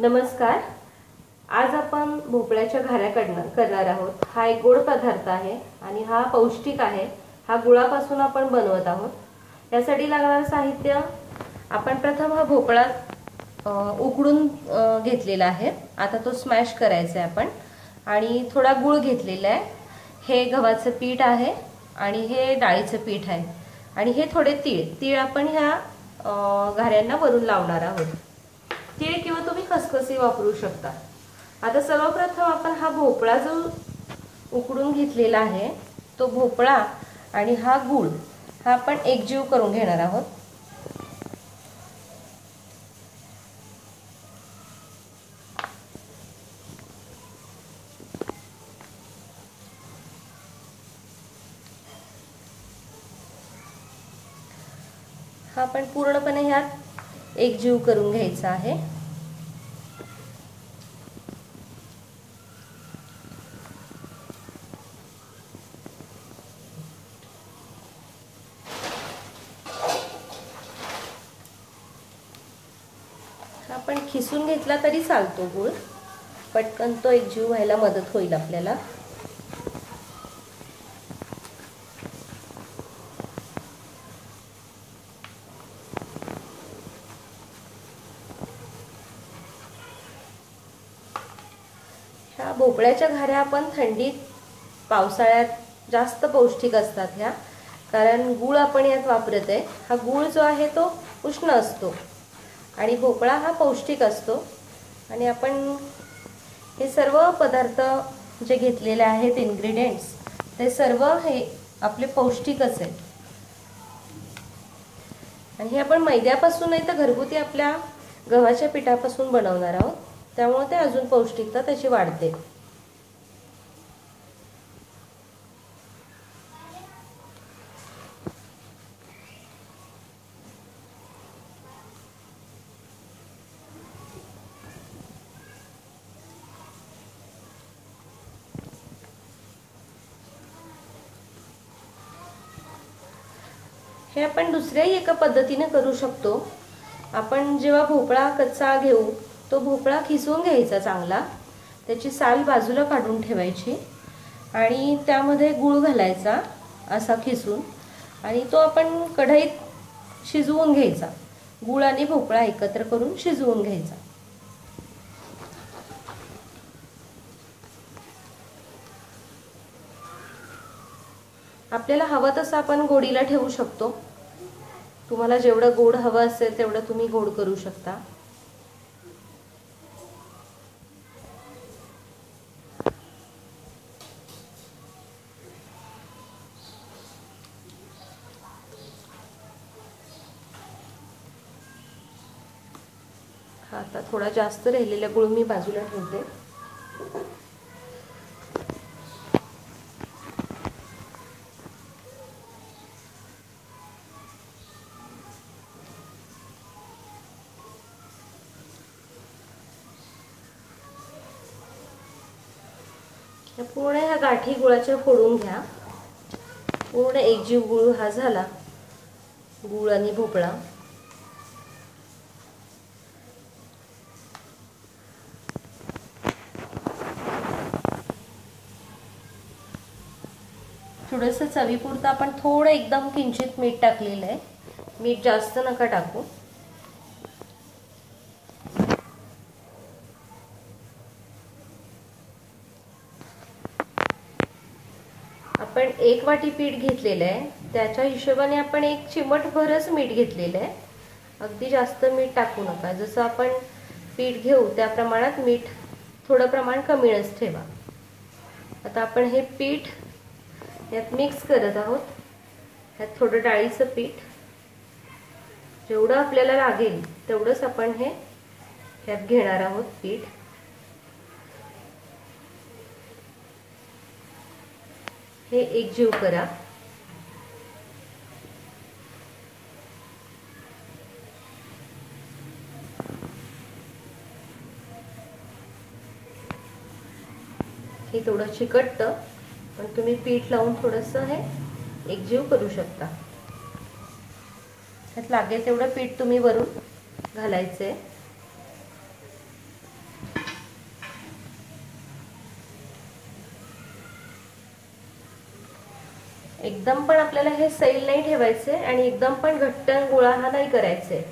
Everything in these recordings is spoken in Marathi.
नमस्कार। आज आपण भोपळ्याच्या घाऱ्या करणार आहोत। हा एक गोड पदार्थ आहे आणि हा पौष्टिक आहे। हा गुळापासून आपण बनवत आहोत। यासाठी लागणारे साहित्य आपण प्रथम हा भोपळा उकडून घेतलेला आहे। आता तो स्मॅश करायचा आहे आपण आणि थोडा गुळ घेतलेला आहे। हे गव्हाचं पीठ आहे आणि हे डाळीचं पीठ आहे आणि हे थोडे तीळ आपण ह्या घाऱ्यांना वरून लावणार आहोत। तीळ किंवा तुम्ही खसखसी वापरू शकता। आता सर्वप्रथम आपण हा भोपळा जो उकडून घेतलेला आहे तो भोपळा आणि हा गूळ हा आपण एकजीव करून घेणार आहोत। हा आपण पूर्णपणे ह्यात एकजीव करून घ्यायचा आहे। आपण खिसून घेतला तरी चालतो गूळ, पटकन तो एकजीव व्हायला मदत होईल आपल्याला। ह्या भोपळ्याच्या घाऱ्या आपण थंडीत पावसाळ्यात जास्त पौष्टिक असतात ह्या, कारण गूळ आपण यात वापरत आहे। हा गूळ जो आहे तो उष्ण असतो आणि भोपळा हा पौष्टिक असतो आणि आपण हे सर्व पदार्थ जे घेतलेले आहेत इन्ग्रेडियंट्स ते सर्व हे आपले पौष्टिकच आहेत आणि हे आपण मैद्यापासून नाही तर घरगुती आपल्या गव्हाच्या पिठापासून बनवणार आहोत, त्यामुळे ते अजून पौष्टिकता त्याची वाढते। हे आपण दुसऱ्याही एका पद्धतीने करू शकतो। आपण जेव्हा भोपळा कच्चा घेऊ तो भोपळा खिसून घ्यायचा चांगला, त्याची साल बाजूला काढून ठेवायची आणि त्यामध्ये गूळ घालायचा असा खिसून आणि तो आपण कढईत शिजवून घ्यायचा। गूळ आणि भोपळा एकत्र करून शिजवून घ्यायचा। आपल्याला हवं तसं आपण गोडीला ठेवू शकतो। तुम्हाला जेवढं गोड हवं असेल तेवढं तुम्ही गोड करू शकता। आता थोडा जास्त राहिलेला गूळ मी बाजूला ठेवते। पूर्ण ह्या गाठी गुळाच्या फोडून घ्या। पूर्ण एकजीव गुळ हा झाला, गुळ आणि भोपळा। थोडंसं चवीपुरतं आपण थोडं एकदम किंचित मीठ टाकलेलं आहे, मीठ जास्त नका टाकू। आपण 1 वाटी पीठ घेतलेलं आहे, त्याच्या हिशोबाने आपण 1 चिमटभरच मीठ घेतलेलं आहे। अगदी जास्त मीठ टाकू नका, जसं आपण पीठ घेऊ त्या प्रमाणात मीठ थोडं प्रमाण कमीच ठेवा। आता आपण हे पीठ यात मिक्स करत आहोत। यात थोडं डाळीचं पीठ, जेवढं आपल्याला लागेल तेवढंच आपण हे यात घेणार आहोत पीठ। हे एकजीव करा। हे थोडं चिकटतं, पण तुम्ही पीठ लावून थोडंसं हे एकजीव करू शकता। त्यात लागेल तेवढं पीठ तुम्ही वरून घालायचंय। एकदम पण आपल्याला हे सैल नाही ठेवायचे आणि एकदम पण घट्ट गोळा हा नाही करायचे.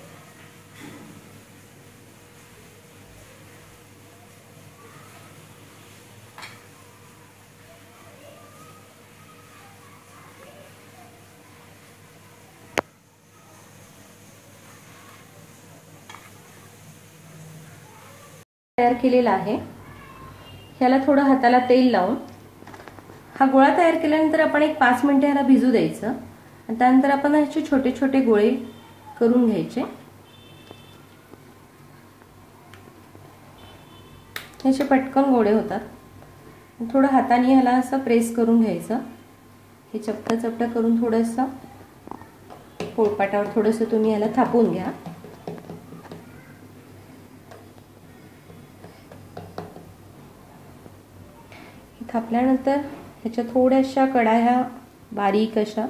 तयार केलेला आहे. ह्याला थोडं हाताला तेल लावून हा गोळा तयार केल्यानंतर आपण एक 5 मिनिटे ह्याला भिजू द्यायचं आणि त्यानंतर आपण ह्याचे छोटे छोटे गोळे करून घ्यायचे. ह्याचे पटकन गोळे होतात. थोडं हाताने ह्याला असं प्रेस करून घ्यायचं. हे चपटं चपटं करून थोडंसं पोळपाटावर थोडंसं तुम्ही ह्याला थापून घ्या. थापल्यानंतर ह्याच्या थोड्याशा कडाया बारीक अशा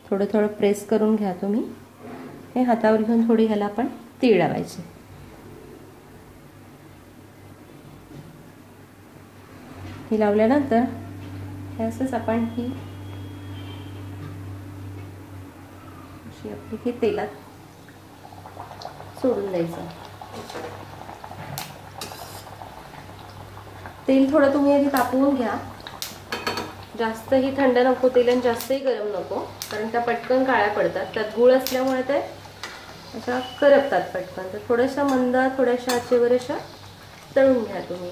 थोडं थोडं प्रेस करून घ्या तुम्ही. हे हातावर घेऊन थोडी ह्याला आपण तीळ लावायचे. ही लावल्यानंतर हे असंच आपण ही अशी आपली हे तेलात सोडून द्यायचं. तेल थोडं तुम्ही आधी तापवून घ्या. जास्तही थंड नको तेल आणि जास्तही गरम नको, कारण त्या पटकन काळ्या पडतात. त्यात गूळ असल्यामुळे ते अशा करपतात पटकन. तर थोड्याशा मंद थोड्याशा आचेवर अशा तळून घ्या तुम्ही.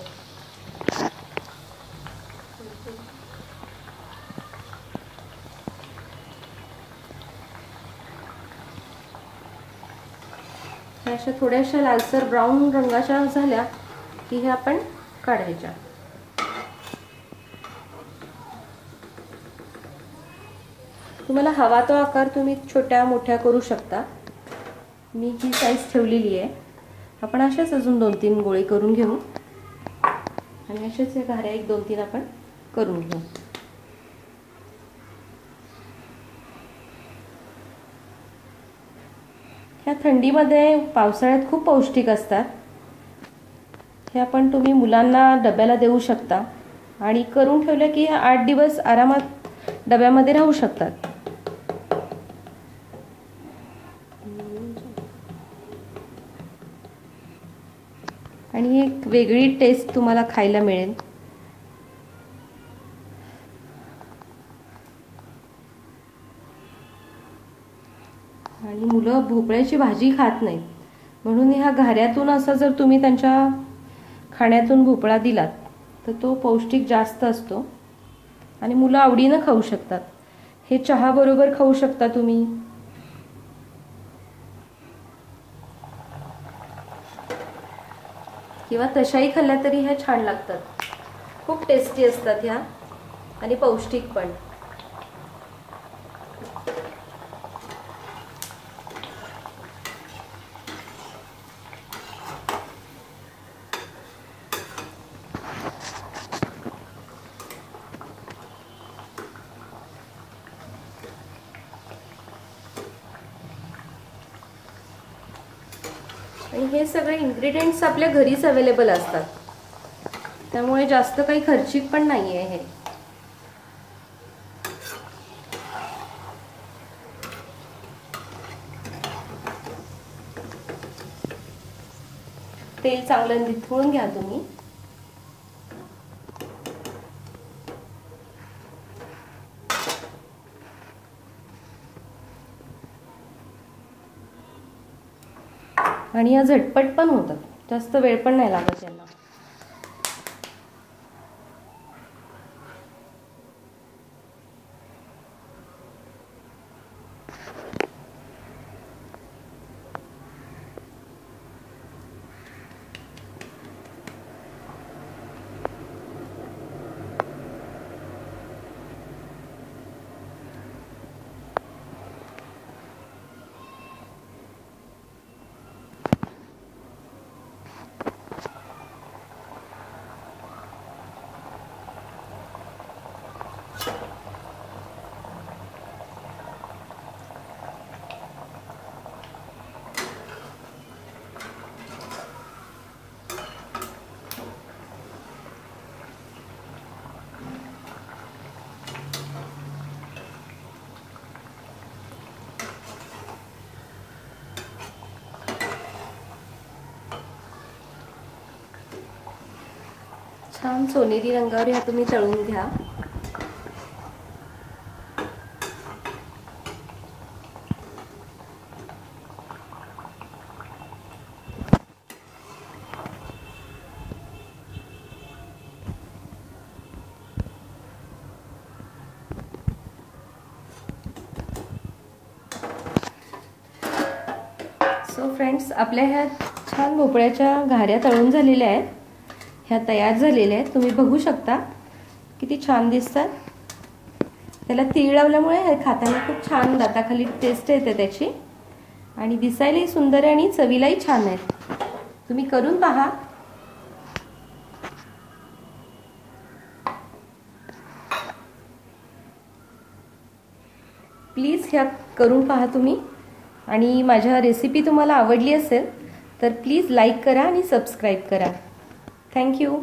अशा थोड्याशा लालसर ब्राऊन रंगाच्या झाल्या की हे आपण काढायच्या. तुम्हाला हवा तो आकार तुम्ही छोट्या मोठ्या करू शकता. मी ही साईज ठेवलेली आहे. आपण अशाच अजून 2-3 गोळे करून घेऊ आणि अशाच घाऱ्या 1-2-3 आपण करून घेऊ. ह्या थंडीमध्ये पावसाळ्यात खूप पौष्टिक असतात. हे आपण तुम्ही मुलांना डब्याला देऊ शकता आणि करून ठेवलं की 8 दिवस आरामात डब्यामध्ये राहू शकतात. आणि एक वेगळी टेस्ट तुम्हाला खायला मिळेल. आणि मुलं भोपळ्याची भाजी खात नाहीत, म्हणून ह्या घाऱ्यातून असं जर तुम्ही त्यांच्या खाण्यातून भोपळा दिलात तर तो पौष्टिक जास्त असतो आणि मुलं आवडीनं खाऊ शकतात. हे चहा बरोबर खाऊ शकता तुम्ही. किंवा तशाही खाल्ल्या तरी ह्या छान लागतात. खूप टेस्टी असतात ह्या आणि पौष्टिक पण. आणि हे सगळे इन्ग्रेडियंट्स आपल्या घरीच अवेलेबल असतात, त्यामुळे जास्त काही खर्चिक पण नाहीये. हे तेल चांगलं निथळून घ्या तुम्ही. आणि या झटपट पण होतात, जास्त वेळ पण नाही लागत यांना. छान सोनेरी रंगावर ह्या तुम्ही तळून घ्या। सो फ्रेंड्स, आपल्या ह्या छान भोपळ्याच्या घाऱ्या तळून झालेल्या आहेत, ह्या तयार झालेल्या आहेत। तुम्ही बघू शकता किती छान दिसतात। त्याला तीळ लावल्यामुळे हे खाताना खूप छान दाताखाली टेस्ट येते त्याची, आणि दिसायलाही सुंदर आहे आणि चवीलाही छान आहे। तुम्ही करून पहा। प्लीज ह्या करून पहा तुम्ही, आणि माझ्या रेसिपी तुम्हाला आवडली असेल तर प्लीज लाईक करा आणि सबस्क्राईब करा। थँक्यू।